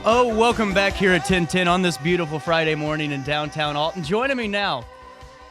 Oh, welcome back here at 1010 on this beautiful Friday morning in downtown Alton. Joining me now,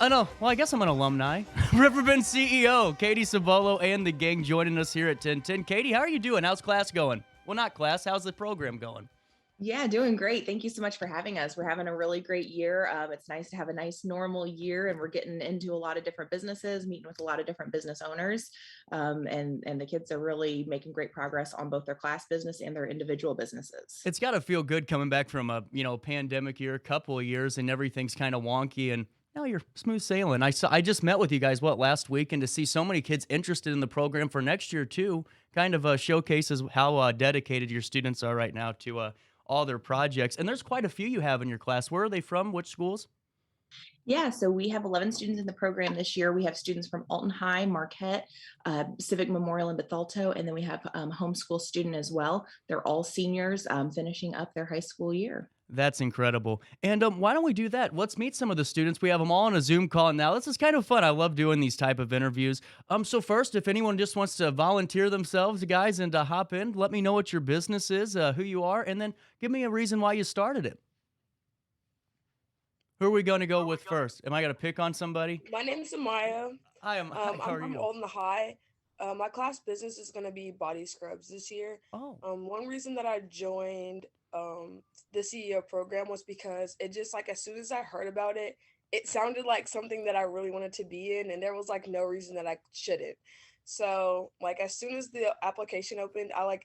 I guess I'm an alumni. Riverbend CEO, Katie Sabolo, and the gang joining us here at 1010. Katie, how are you doing? How's class going? Well, not class. How's the program going? Yeah, doing great. Thank you so much for having us. We're having a really great year. It's nice to have a nice normal year, and we're getting into a lot of different businesses, meeting with a lot of different business owners, and the kids are really making great progress on both their class business and their individual businesses. It's got to feel good coming back from a pandemic year, a couple of years, and everything's kind of wonky, and now you're smooth sailing. I just met with you guys last week, and to see so many kids interested in the program for next year too, kind of showcases how dedicated your students are right now to all their projects. And there's quite a few you have in your class. Where are they from? Which schools? Yeah, so we have 11 students in the program this year. We have students from Alton High, Marquette, Civic Memorial in Bethalto, and then we have homeschool student as well. They're all seniors finishing up their high school year. That's incredible. And why don't we do that? Let's meet some of the students. We have them all on a Zoom call now. This is kind of fun. I love doing these type of interviews. So first, if anyone just wants to volunteer themselves, guys, and hop in, let me know what your business is, who you are, and then give me a reason why you started it. Who are we going to go with first? Am I going to pick on somebody? My name is Amaya. Hi, how I'm are from you? Alton High. My class business is going to be body scrubs this year. Oh, One reason that I joined the CEO program was because it just like as soon as I heard about it, it sounded like something that I really wanted to be in, and there was like no reason that I shouldn't. So like as soon as the application opened, I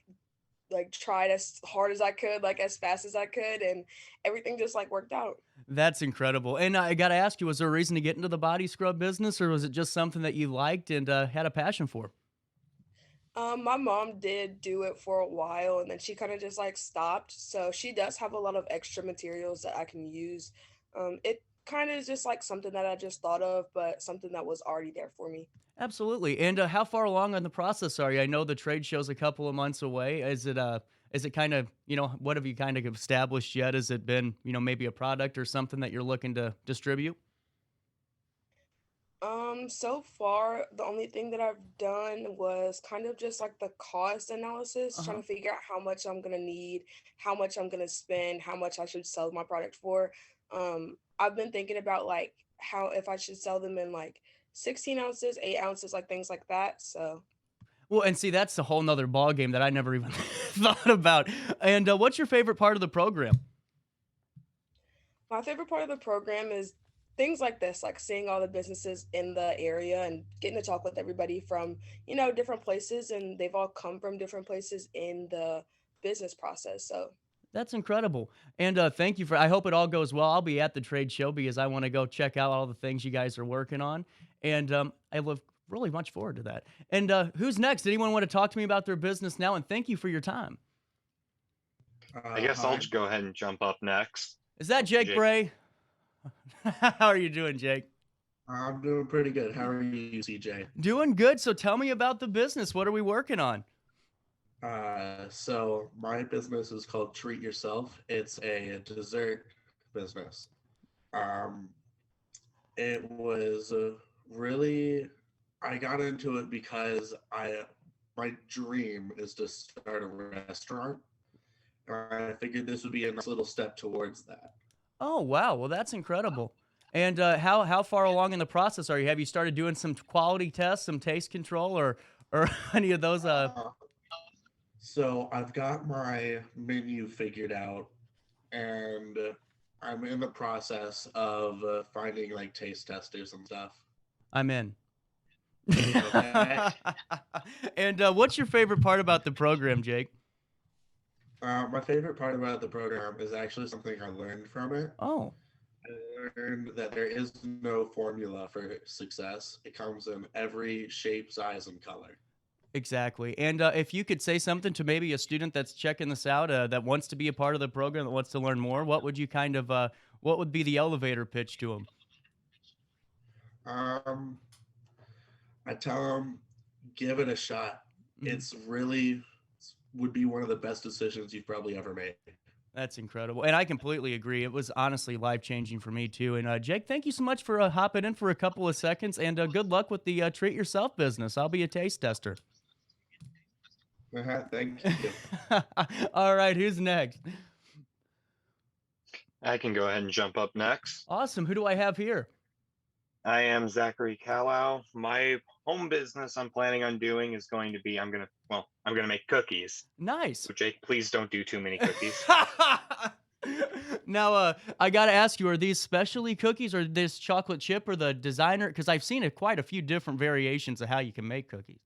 tried as hard as I could, like as fast as I could, and everything just like worked out. that's incredible. And I got to ask you, was there a reason to get into the body scrub business, or was it just something that you liked and had a passion for? My mom did do it for a while and then she kind of just like stopped. So she does have a lot of extra materials that I can use. It kind of is just like something that I just thought of, but something that was already there for me. Absolutely. And how far along on the process are you? I know the trade show's a couple of months away. Is it kind of, what have you kind of established yet? Has it been, maybe a product or something that you're looking to distribute? So far, the only thing that I've done was kind of just like the cost analysis, trying Uh-huh. to figure out how much I'm gonna need, how much I'm gonna spend, how much I should sell my product for. I've been thinking about like how if I should sell them in like 16 ounces, 8 ounces, like things like that. So Well, and see, that's a whole nother ball game that I never even thought about. And what's your favorite part of the program? my favorite part of the program is things like this, like seeing all the businesses in the area and getting to talk with everybody from, different places, and they've all come from different places in the business process. So That's incredible. And thank you for, I hope it all goes well. I'll be at the trade show because I want to go check out all the things you guys are working on. And I look really much forward to that. And who's next? Anyone want to talk to me about their business now? And thank you for your time. I guess I'll Hi. just go ahead and jump up next. Is that Jake Jake. Bray? How are you doing, Jake? I'm doing pretty good. How are you, CJ? Doing good. So tell me about the business. What are we working on? So my business is called Treat Yourself. It's a dessert business. Um, it was really, I got into it because my dream is to start a restaurant. And I figured this would be a nice little step towards that. Oh, wow. Well, that's incredible. And how far along in the process are you? Have you started doing some quality tests, some taste control, or any of those? Uh, so I've got my menu figured out, and I'm in the process of finding like taste testers and stuff. I'm in. Okay. And what's your favorite part about the program, Jake? My favorite part about the program is actually something I learned from it. Oh, I learned that there is no formula for success. It comes in every shape, size, and color. exactly. And if you could say something to maybe a student that's checking this out, that wants to be a part of the program, that wants to learn more, what would you what would be the elevator pitch to them? Um, I tell them, give it a shot. Mhm. It's really would be one of the best decisions you've probably ever made. That's incredible. And I completely agree. It was honestly life changing for me, too. And Jake, thank you so much for hopping in for a couple of seconds. And good luck with the treat yourself business. I'll be a taste tester. Thank you. All right. Who's next? I can go ahead and jump up next. Awesome. Who do I have here? I am Zachary Callow. My home business I'm planning on doing is going to be I'm gonna make cookies. Nice. So Jake, please don't do too many cookies. Now, I gotta ask you: are these specialty cookies, or this chocolate chip, or the designer? Because I've seen quite a few different variations of how you can make cookies.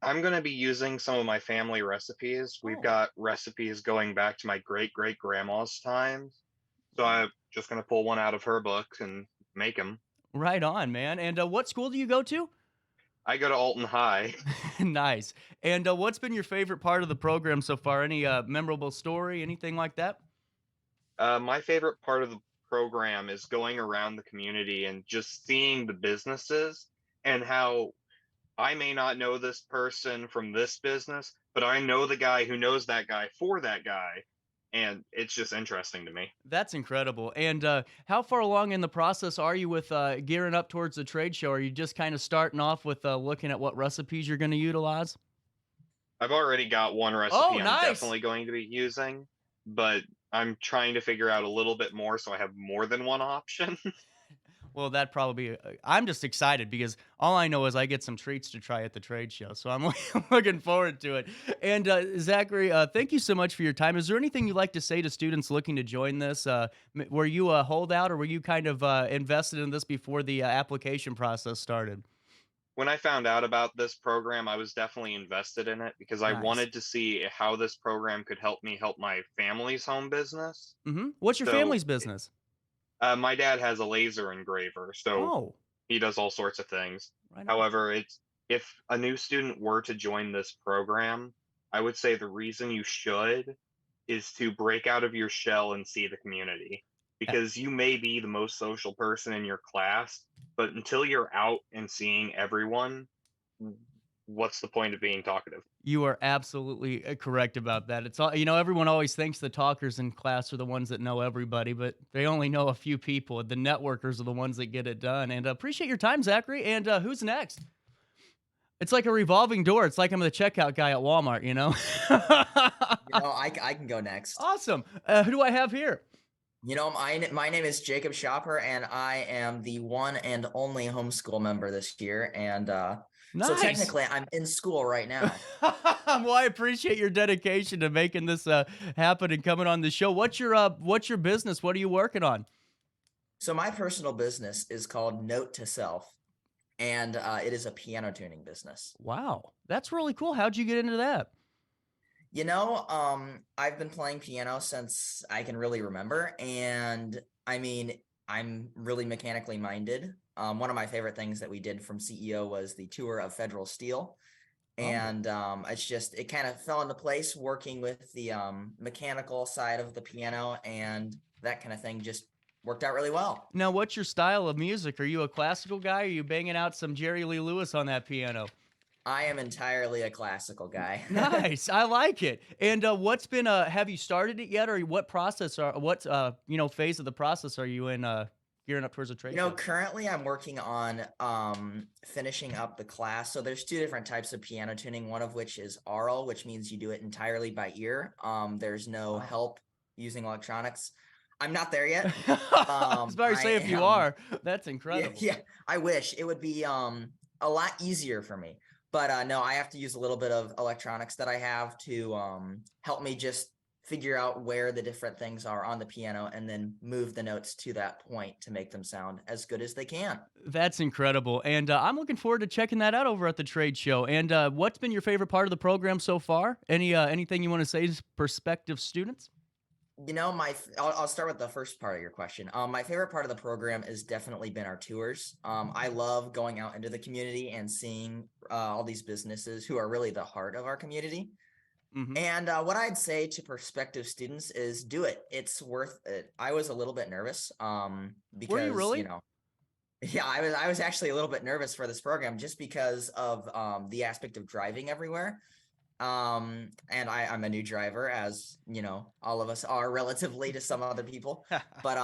I'm gonna be using some of my family recipes. We've Oh, got recipes going back to my great great grandma's time. So I'm just gonna pull one out of her book and make them. right on, man. And what school do you go to? I go to Alton High. Nice. And what's been your favorite part of the program so far? Any memorable story, anything like that? My favorite part of the program is going around the community and just seeing the businesses and how I may not know this person from this business, but I know the guy who knows that guy for that guy. And it's just interesting to me. That's incredible. And how far along in the process are you with gearing up towards the trade show? Are you just kind of starting off with looking at what recipes you're going to utilize? I've already got one Oh, recipe I'm nice. definitely going to be using, but I'm trying to figure out a little bit more so I have more than one option. Well, that probably. I'm just excited because all I know is I get some treats to try at the trade show, so I'm looking forward to it. And Zachary, thank you so much for your time. Is there anything you'd like to say to students looking to join this? Were you a holdout, or were you kind of invested in this before the application process started? When I found out about this program, I was definitely invested in it because I Nice. wanted to see how this program could help me help my family's home business. What's your So family's business? my dad has a laser engraver, so Oh, he does all sorts of things. right on. However, it's if a new student were to join this program, I would say the reason you should is to break out of your shell and see the community. Because you may be the most social person in your class, but until you're out and seeing everyone, what's the point of being talkative? You are absolutely correct about that. It's all, everyone always thinks the talkers in class are the ones that know everybody, but they only know a few people. The networkers are the ones that get it done. And appreciate your time, Zachary. And who's next? It's like a revolving door. It's like I'm the checkout guy at Walmart, you know? I can go next. Awesome. Who do I have here? My name is Jacob Shopper, and I am the one and only homeschool member this year. And so Nice. technically, I'm in school right now. Well, I appreciate your dedication to making this happen and coming on the show. What's your business? What are you working on? So my personal business is called Note to Self, and it is a piano tuning business. Wow, that's really cool. How'd you get into that? I've been playing piano since I can really remember, and I mean, I'm really mechanically minded. One of my favorite things that we did from CEO was the tour of Federal Steel. Oh. And it kind of fell into place working with the mechanical side of the piano, and that kind of thing just worked out really well. Now, what's your style of music? Are you a classical guy? Or are you banging out some Jerry Lee Lewis on that piano? I am entirely a classical guy. Nice, I like it. And what's been? Have you started it yet, or what phase of the process are you in? Gearing up towards a trade show? Currently I'm working on finishing up the class. So there's two different types of piano tuning, one of which is aural, which means you do it entirely by ear. There's no help using electronics. I'm not there yet. I was about to say, if you are, that's incredible. Yeah, I wish it would be a lot easier for me. But no, I have to use a little bit of electronics that I have to help me just figure out where the different things are on the piano and then move the notes to that point to make them sound as good as they can. That's incredible. And I'm looking forward to checking that out over at the trade show. And what's been your favorite part of the program so far? Anything you want to say to prospective students? I'll start with the first part of your question. My favorite part of the program has definitely been our tours. I love going out into the community and seeing all these businesses who are really the heart of our community. Mm-hmm. And what I'd say to prospective students is do it. It's worth it. I was a little bit nervous because, Were you really? Yeah, I was actually a little bit nervous for this program just because of the aspect of driving everywhere. And I'm a new driver, as all of us are relatively to some other people, but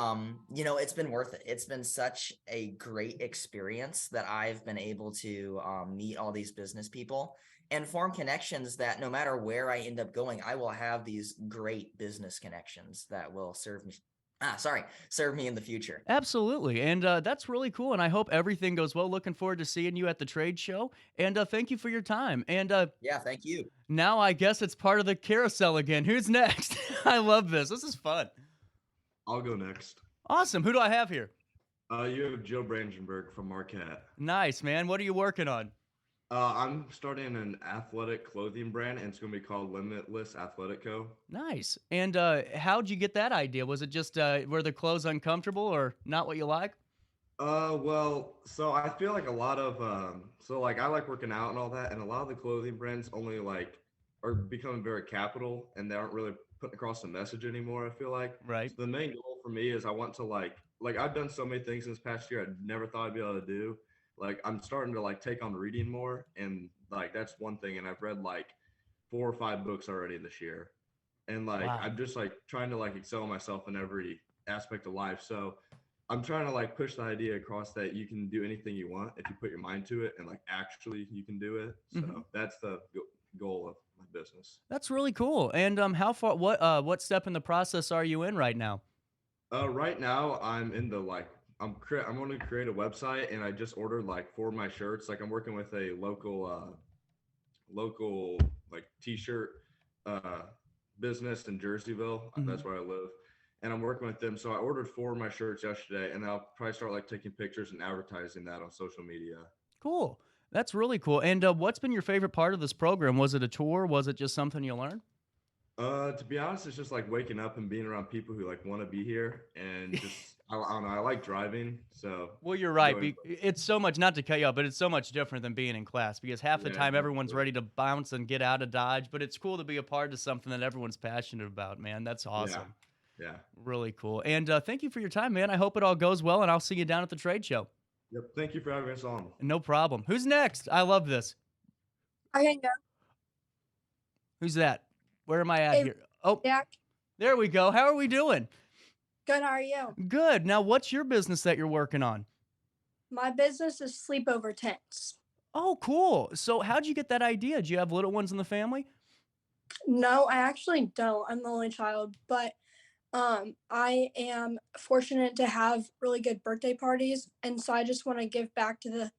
it's been worth it. It's been such a great experience that I've been able to meet all these business people and form connections that no matter where I end up going, I will have these great business connections that will serve Sorry, serve me in the future. Absolutely. And that's really cool. And I hope everything goes well. Looking forward to seeing you at the trade show. And thank you for your time. And Yeah, thank you. now I guess it's part of the carousel again. Who's next? I love this. This is fun. I'll go next. Awesome. Who do I have here? You have Joe Brandenburg from Marquette. Nice, man. What are you working on? I'm starting an athletic clothing brand, and it's going to be called Limitless Athletic Co. Nice. And how'd you get that idea? Was it just were the clothes uncomfortable or not what you like? Well, so I feel like a lot of so like I like working out and all that, and a lot of the clothing brands only like are becoming very capital, and they aren't really putting across the message anymore. I feel like Right. so the main goal for me is I want to like I've done so many things this past year I never thought I'd be able to do. Like I'm starting to like take on reading more, and like that's one thing. And I've read like 4 or 5 books already this year, and like Wow. I'm just like trying to like excel myself in every aspect of life. So I'm trying to like push the idea across that you can do anything you want if you put your mind to it, and like actually you can do it. So Mhm. that's the goal of my business. That's really cool. And how far what step in the process are you in right now? Right now I'm in the like I'm going to create a website, and I just ordered like 4 of my shirts. Like I'm working with a local like t-shirt uh business in Jerseyville. Mhm. That's where I live. And I'm working with them. So I ordered 4 of my shirts yesterday, and I'll probably start like taking pictures and advertising that on social media. Cool. That's really cool. And what's been your favorite part of this program? Was it a tour? Was it just something you learned? To be honest, it's just like waking up and being around people who like want to be here, and just I don't know, I like driving, so Well, you're right. going. It's so much, not to cut you off, but it's so much different than being in class because half the Yeah, time everyone's definitely. ready to bounce and get out of Dodge, but it's cool to be a part of something that everyone's passionate about, man. That's Yeah, awesome. yeah. Really cool. And thank you for your time, man. I hope it all goes well, and I'll see you down at the trade show. Yep. Thank you for having us on. No problem. Who's next? I love this. I can go. Who's that? Where am I at Hey, here? Oh, Jack. there we go. How are we doing? Good. How are you? Good. Now, what's your business that you're working on? My business is sleepover tents. Oh, cool. So, how'd you get that idea? Do you have little ones in the family? No, I actually don't. I'm the only child, but I am fortunate to have really good birthday parties, and so I just want to give back to the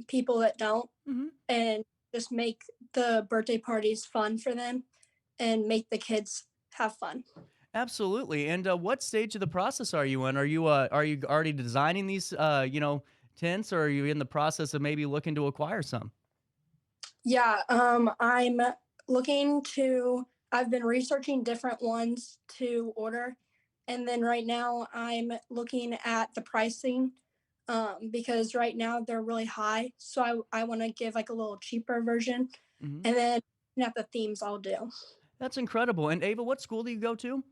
people that don't, Hmm. and just make the birthday parties fun for them, and make the kids have fun. Absolutely. And what stage of the process are you in? Are you already designing these tents, or are you in the process of maybe looking to acquire some? Yeah, I'm looking to, I've been researching different ones to order. And then right now I'm looking at the pricing because right now they're really high. So I want to give like a little cheaper version. Hmm. And then at the themes I'll do. That's incredible. And Ava, what school do you go to?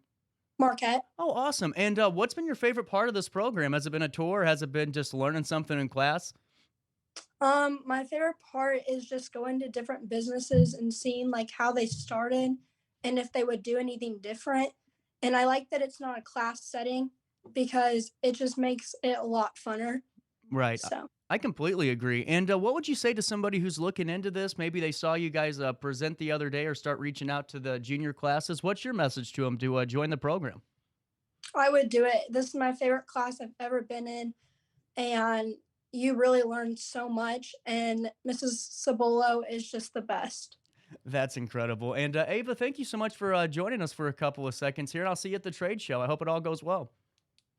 Marquette. Oh, awesome. And what's been your favorite part of this program? Has it been a tour? Has it been just learning something in class? My favorite part is just going to different businesses and seeing like how they started and if they would do anything different. And I like that it's not a class setting because it just makes it a lot funner. Right. So, I completely agree. And what would you say to somebody who's looking into this? Maybe they saw you guys present the other day or start reaching out to the junior classes. What's your message to them to join the program? I would do it. This is my favorite class I've ever been in, and you really learn so much. And Mrs. Sabolo is just the best. That's incredible. And Ava, thank you so much for joining us for a couple of seconds here. I'll see you at the trade show. I hope it all goes well.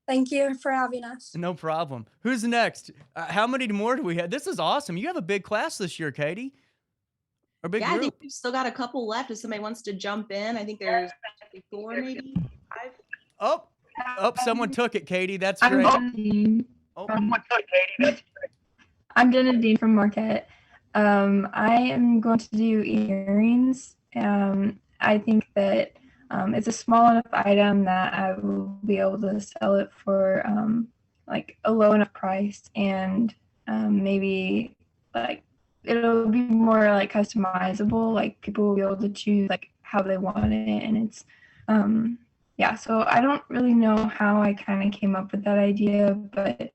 Thank you for having us. No problem. Who's next? How many more do we have? This is awesome. You have a big class this year, Katie. Or big Yeah, I think group. we've still got a couple left if somebody wants to jump in. I think there's 4, maybe 5. Oh, someone took it, Katie. That's I'm great. Jenna Dean. Oh, I'm Jenna Dean from Marquette. I am going to do earrings. I think that it's a small enough item that I will be able to sell it for like a low enough price, and maybe like it'll be more like customizable. Like people will be able to choose like how they want it, and it's yeah. So I don't really know how I kind of came up with that idea, but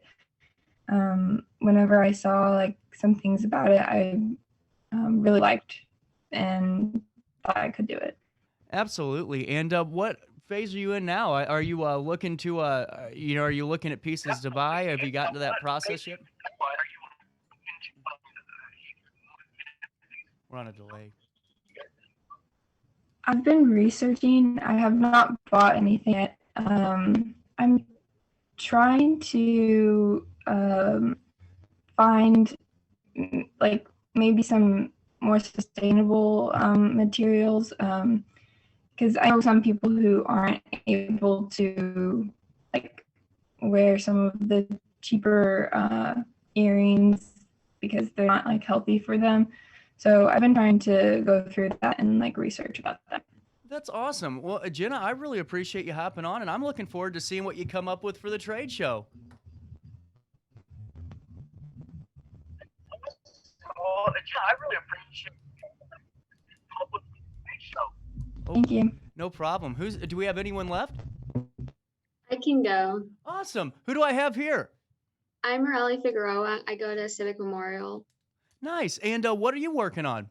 whenever I saw like some things about it, I really liked and thought I could do it. absolutely. And what phase are you in now? Are you looking to are you looking at pieces to buy? Have you gotten to that process yet? We're on a delay. I've been researching. I have not bought anything yet. I'm trying to find like maybe some more sustainable materials because I know some people who aren't able to like wear some of the cheaper earrings because they're not like healthy for them. So I've been trying to go through that and like research about that. That's awesome. Well, Jenna, I really appreciate you hopping on, and I'm looking forward to seeing what you come up with for the trade show. Thank you. No problem. Do we have anyone left? I can go. Awesome. Who do I have here? I'm Morelli Figueroa. I go to Civic Memorial. Nice. And what are you working on?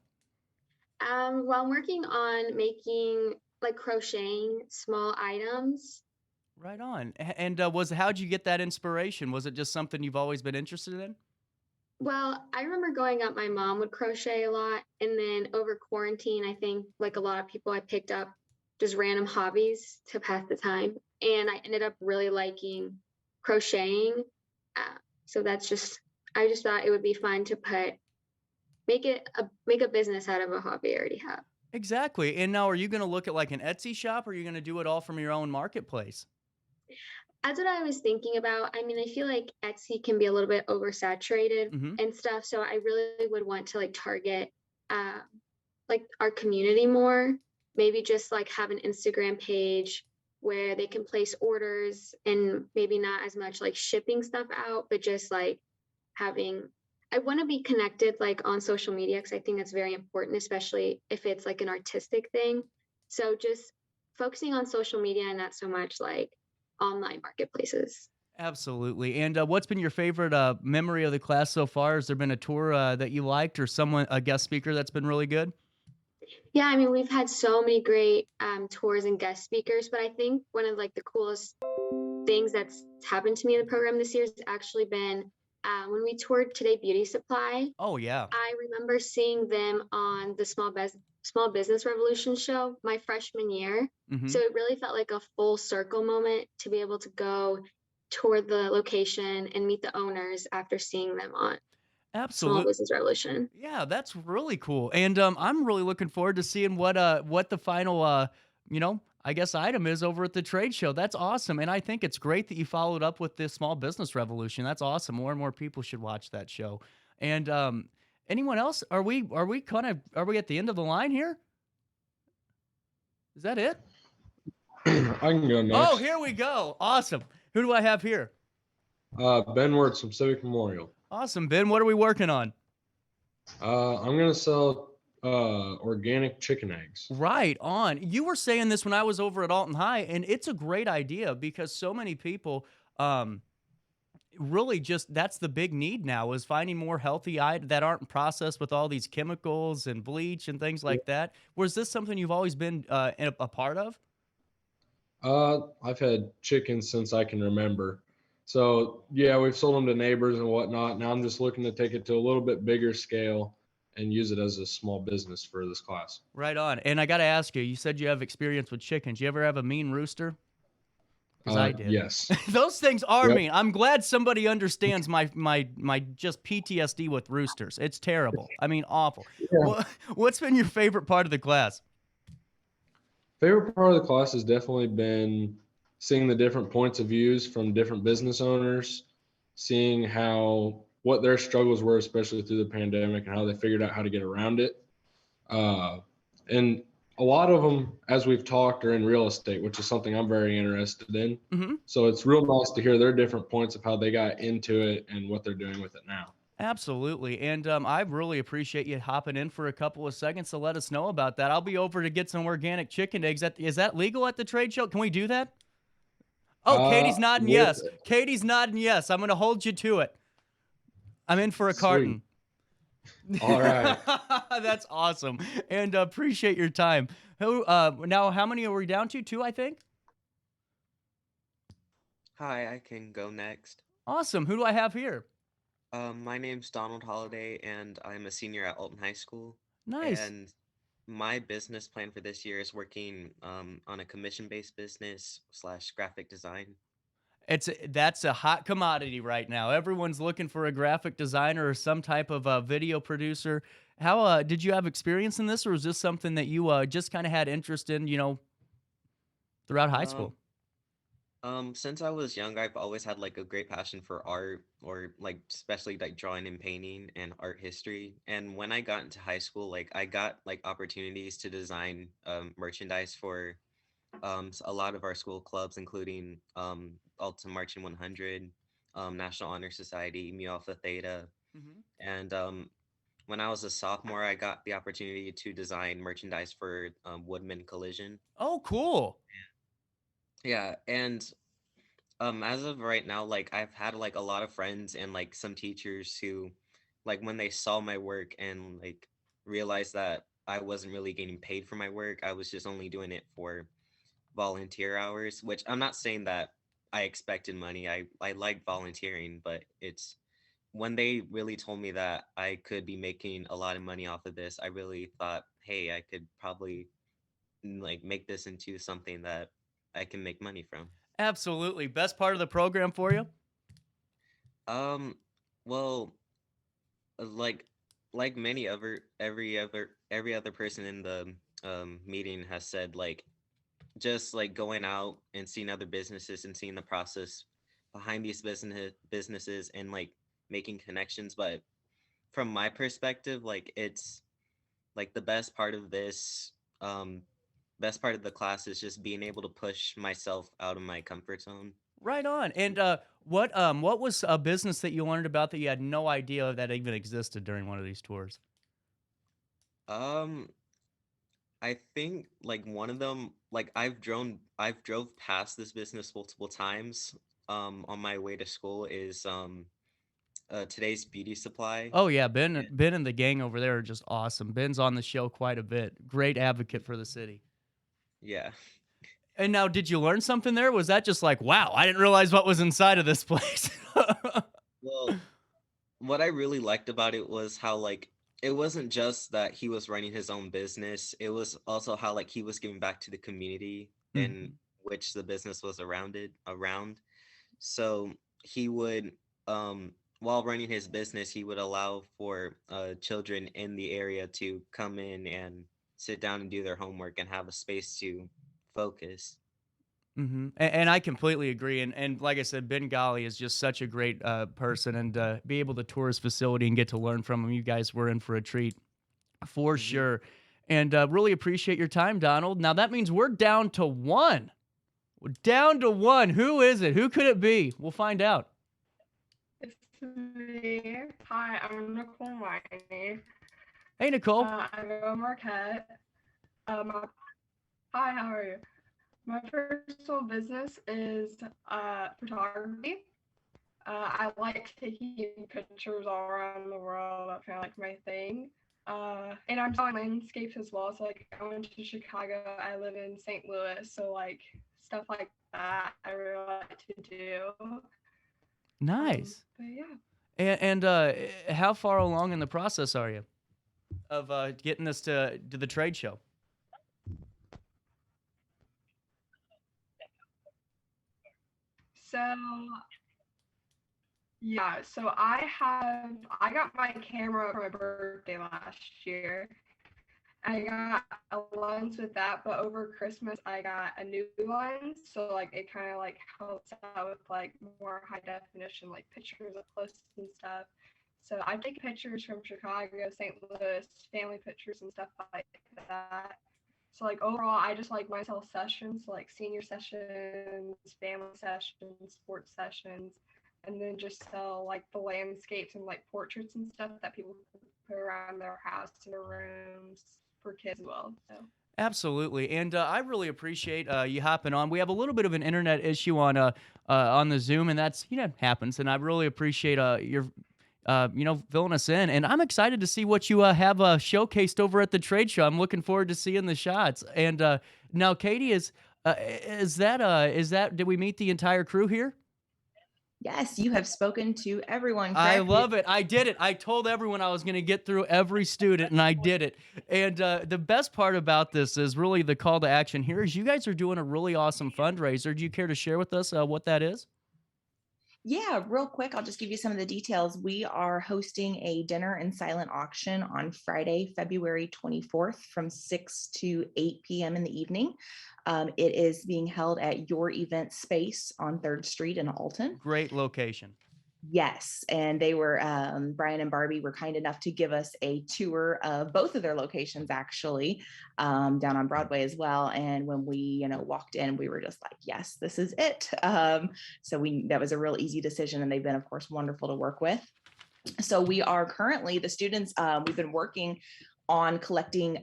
Well, I'm working on making like crocheting small items. Right on. And how'd you get that inspiration? Was it just something you've always been interested in? Well, I remember growing up, my mom would crochet a lot. And then over quarantine, I think like a lot of people, I picked up just random hobbies to pass the time. And I ended up really liking crocheting. So I just thought it would be fun to make a business out of a hobby I already have. Exactly. And now are you going to look at like an Etsy shop, or are you going to do it all from your own marketplace? That's what I was thinking about. I mean, I feel like Etsy can be a little bit oversaturated and stuff. So I really would want to like target like our community more. Maybe just like have an Instagram page where they can place orders and maybe not as much like shipping stuff out, but just like I want to be connected like on social media because I think that's very important, especially if it's like an artistic thing. So just focusing on social media and not so much like online marketplaces. Absolutely. And what's been your favorite memory of the class so far? Has there been a tour that you liked, or a guest speaker that's been really good? Yeah, I mean, we've had so many great tours and guest speakers, but I think one of like the coolest things that's happened to me in the program this year has actually been when we toured Today Beauty Supply. Oh, yeah. I remember seeing them on the Small Business Revolution show my freshman year. So it really felt like a full circle moment to be able to go tour the location and meet the owners after seeing them on Absolutely. Small Business Revolution. Yeah, that's really cool. And I'm really looking forward to seeing what the final I guess item is over at the trade show. That's awesome. And I think it's great that you followed up with this Small Business Revolution. That's awesome. More and more people should watch that show. And anyone else? Are we at the end of the line here? Is that it? I can go next. Oh, here we go. Awesome. Who do I have here? Ben Wertz from Civic Memorial. Awesome, Ben. What are we working on? I'm gonna sell organic chicken eggs. Right on. You were saying this when I was over at Alton High, and it's a great idea because so many people really just that's the big need now is finding more healthy items that aren't processed with all these chemicals and bleach and things like that. Was this something you've always been a part of? I've had chickens since I can remember. So yeah, we've sold them to neighbors and whatnot. Now I'm just looking to take it to a little bit bigger scale and use it as a small business for this class. Right on. And I got to ask you, you said you have experience with chickens. You ever have a mean rooster? Because I did. Yes. Those things are mean. I'm glad somebody understands my just PTSD with roosters. It's terrible. I mean, awful. Yeah. What's been your favorite part of the class? Favorite part of the class has definitely been seeing the different points of views from different business owners, seeing what their struggles were, especially through the pandemic, and how they figured out how to get around it. And a lot of them, as we've talked, are in real estate, which is something I'm very interested in. Mm-hmm. So it's real nice to hear their different points of how they got into it and what they're doing with it now. Absolutely. And I really appreciate you hopping in for a couple of seconds to let us know about that. I'll be over to get some organic chicken eggs. Is that legal at the trade show? Can we do that? Oh, Katie's nodding yes. Katie's nodding yes. I'm going to hold you to it. I'm in for a carton. All right. That's awesome. And appreciate your time. Now, how many are we down to? 2, I think? Hi, I can go next. Awesome. Who do I have here? My name's Donald Holliday, and I'm a senior at Alton High School. Nice. And my business plan for this year is working on a commission-based business slash graphic design. That's a hot commodity right now. Everyone's looking for a graphic designer or some type of video producer. How did you have experience in this, or was this something that you just kind of had interest in, throughout high school? Um, since I was young, I've always had like a great passion for art, or like especially like drawing and painting and art history. And when I got into high school, like I got like opportunities to design merchandise for a lot of our school clubs, including Alta Marching 100, National Honor Society, Mu Alpha Theta, and when I was a sophomore, I got the opportunity to design merchandise for Woodman Collision. Oh, cool. Yeah, and as of right now, like I've had like a lot of friends and like some teachers who, like when they saw my work and like realized that I wasn't really getting paid for my work, I was just only doing it for volunteer hours, which I'm not saying that I expected money. I like volunteering, but it's when they really told me that I could be making a lot of money off of this, I really thought, hey, I could probably like make this into something that I can make money from. Absolutely. Best part of the program for you? Um, well, like many other every other person in the meeting has said, like just like going out and seeing other businesses and seeing the process behind these businesses and like making connections. But from my perspective, like it's like the best part of the class is just being able to push myself out of my comfort zone. Right on. And what was a business that you learned about that you had no idea that even existed during one of these tours? Um, I think like one of them, like I've drove past this business multiple times on my way to school is Today's Beauty Supply. Oh yeah, Ben and the gang over there are just awesome. Ben's on the show quite a bit. Great advocate for the city. Yeah. And now, did you learn something there? Was that just like, wow, I didn't realize what was inside of this place? Well, what I really liked about it was how like it wasn't just that he was running his own business. It was also how like he was giving back to the community in Mhm. which the business was around. So he would while running his business, he would allow for children in the area to come in and sit down and do their homework and have a space to focus. And I completely agree. And like I said, Ben Gali is just such a great person, and be able to tour his facility and get to learn from him. You guys were in for a treat for sure. And really appreciate your time, Donald. Now that means we're down to one. We're down to one. Who is it? Who could it be? We'll find out. It's me. Hi, I'm Nicole Miney. Hey, Nicole. I go Marquette. Hi, how are you? My personal business is photography. I like taking pictures all around the world. That's kind of like my thing. And I'm selling landscapes as well. So like I went to Chicago. I live in St. Louis. So like stuff like that I really like to do. Nice. But yeah. And how far along in the process are you of getting this to the trade show? So yeah, so I got my camera for my birthday last year. I got a lens with that, but over Christmas I got a new lens, so like it kind of like helps out with like more high definition like pictures up close and stuff. So I take pictures from Chicago, St. Louis, family pictures and stuff like that. So like overall, I just like myself sessions, so like senior sessions, family sessions, sports sessions, and then just sell like the landscapes and like portraits and stuff that people put around their house and their rooms for kids as well. So. Absolutely, and I really appreciate you hopping on. We have a little bit of an internet issue on the Zoom, and that's happens. And I really appreciate your filling us in. And I'm excited to see what you have showcased over at the trade show. I'm looking forward to seeing the shots. And now, Katie, is that did we meet the entire crew here? Yes, you have spoken to everyone, I correct? We love it. I did it. I told everyone I was going to get through every student, and I did it. And the best part about this is really the call to action here is you guys are doing a really awesome fundraiser. Do you care to share with us what that is? Yeah, real quick, I'll just give you some of the details. We are hosting a dinner and silent auction on Friday, February 24th from 6 to 8 p.m. in the evening. It is being held at Your Event Space on 3rd Street in Alton. Great location. Yes, and they were Brian and Barbie were kind enough to give us a tour of both of their locations, actually, down on Broadway as well. And when we, walked in, we were just like, yes, this is it. So that was a real easy decision, and they've been, of course, wonderful to work with. So we are currently the students. We've been working on collecting.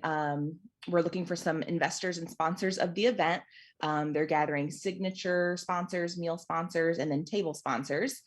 We're looking for some investors and sponsors of the event. They're gathering signature sponsors, meal sponsors, and then table sponsors.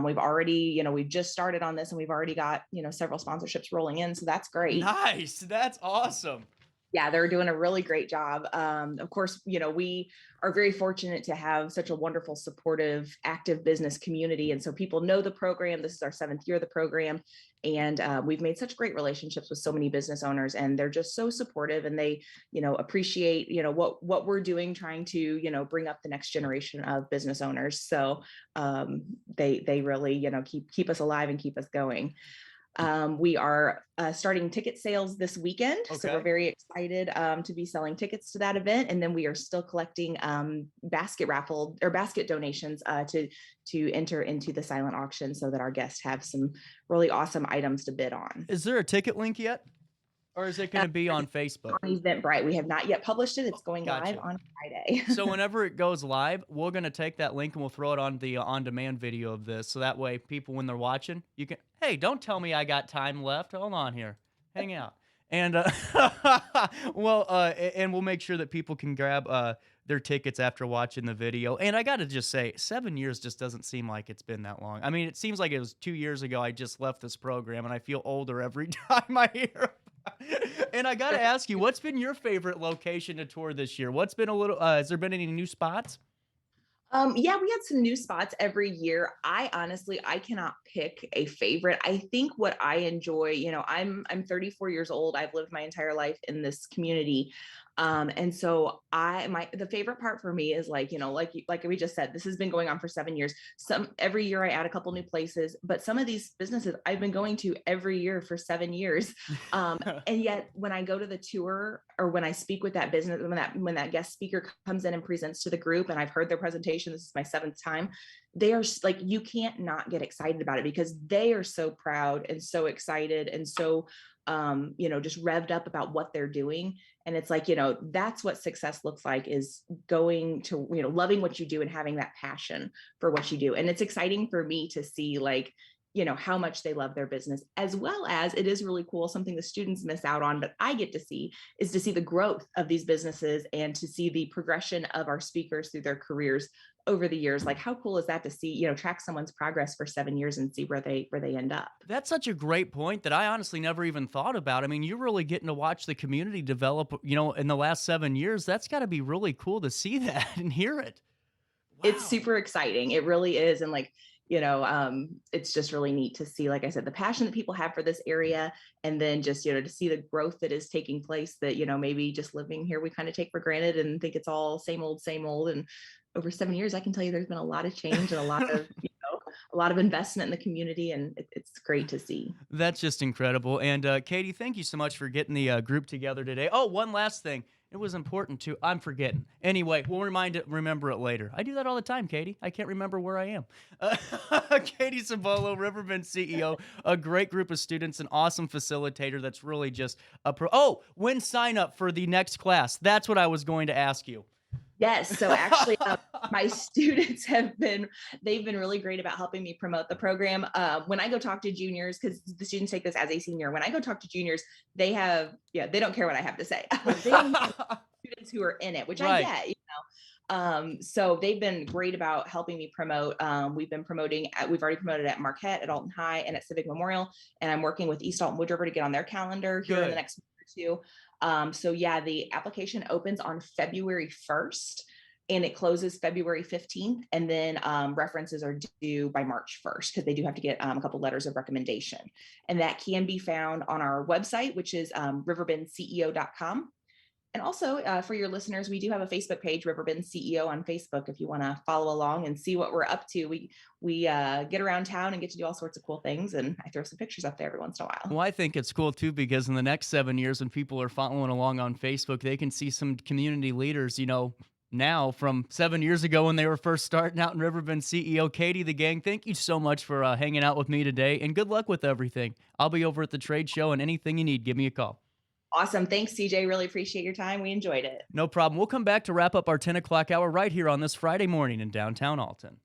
We've already, we've just started on this, and we've already got, several sponsorships rolling in. So that's great. Nice. That's awesome. Yeah, they're doing a really great job. Of course, we are very fortunate to have such a wonderful, supportive, active business community. And so people know the program. This is our 7th year of the program. And we've made such great relationships with so many business owners, and they're just so supportive, and they, appreciate, what we're doing, trying to, bring up the next generation of business owners. So they really, keep us alive and keep us going. We are starting ticket sales this weekend. Okay. So we're very excited to be selling tickets to that event. And then we are still collecting basket donations to enter into the silent auction so that our guests have some really awesome items to bid on. Is there a ticket link yet? Or is it going to be on Facebook? On Eventbrite. We have not yet published it. It's going live on Friday. So whenever it goes live, we're going to take that link and we'll throw it on the on-demand video of this. So that way people, when they're watching, you can, hey, don't tell me I got time left. Hold on here. Hang out. And and we'll make sure that people can grab their tickets after watching the video. And I got to just say, 7 years just doesn't seem like it's been that long. I mean, it seems like it was 2 years ago I just left this program, and I feel older every time I hear And I got to ask you, what's been your favorite location to tour this year? What's been has there been any new spots? Yeah, we had some new spots every year. I cannot pick a favorite. I think what I enjoy, I'm 34 years old. I've lived my entire life in this community. And so the favorite part for me is like we just said, this has been going on for 7 years. Every year I add a couple new places, but some of these businesses I've been going to every year for 7 years. And yet when I go to the tour, or when I speak with that business, when that guest speaker comes in and presents to the group, and I've heard their presentation, this is my 7th time, they are like, you can't not get excited about it, because they are so proud and so excited and so just revved up about what they're doing. And it's like, that's what success looks like, is going to, loving what you do and having that passion for what you do. And it's exciting for me to see how much they love their business, as well as it is really cool. Something the students miss out on, but I get to see, is to see the growth of these businesses and to see the progression of our speakers through their careers over the years. Like, how cool is that to see, track someone's progress for 7 years and see where they end up. That's such a great point that I honestly never even thought about. I mean, you're really getting to watch the community develop, in the last 7 years. That's got to be really cool to see that and hear it. Wow. It's super exciting. It really is. And it's just really neat to see, like I said, the passion that people have for this area, and then just, to see the growth that is taking place that, maybe just living here, we kind of take for granted and think it's all same old. And over 7 years, I can tell you there's been a lot of change and a lot of, a lot of investment in the community, and it's great to see. That's just incredible. And Katie, thank you so much for getting the group together today. Oh, one last thing. It was important too. I'm forgetting. Anyway, we'll remember it later. I do that all the time, Katie. I can't remember where I am. Katie Sabolo, Riverbend CEO, a great group of students, an awesome facilitator that's really just a pro. Oh, when sign up for the next class? That's what I was going to ask you. Yes. So actually, my students they've been really great about helping me promote the program. When I go talk to juniors, because the students take this as a senior, when I go talk to juniors, they don't care what I have to say. They don't have students who are in it, which right. I get, so they've been great about helping me promote. We've already promoted at Marquette, at Alton High, and at Civic Memorial. And I'm working with East Alton Wood River to get on their calendar here in the next week or two. So yeah, the application opens on February 1st. and it closes February 15th. And then references are due by March 1st because they do have to get a couple letters of recommendation. And that can be found on our website, which is RiverbendCEO.com. And also for your listeners, we do have a Facebook page, Riverbend CEO on Facebook, if you want to follow along and see what we're up to. We get around town and get to do all sorts of cool things, and I throw some pictures up there every once in a while. Well, I think it's cool too, because in the next 7 years, when people are following along on Facebook, they can see some community leaders, now from 7 years ago when they were first starting out in Riverbend CEO. Katie, the gang, thank you so much for hanging out with me today, and good luck with everything. I'll be over at the trade show, and anything you need, give me a call. Awesome. Thanks, CJ. Really appreciate your time. We enjoyed it. No problem. We'll come back to wrap up our 10 o'clock hour right here on this Friday morning in downtown Alton.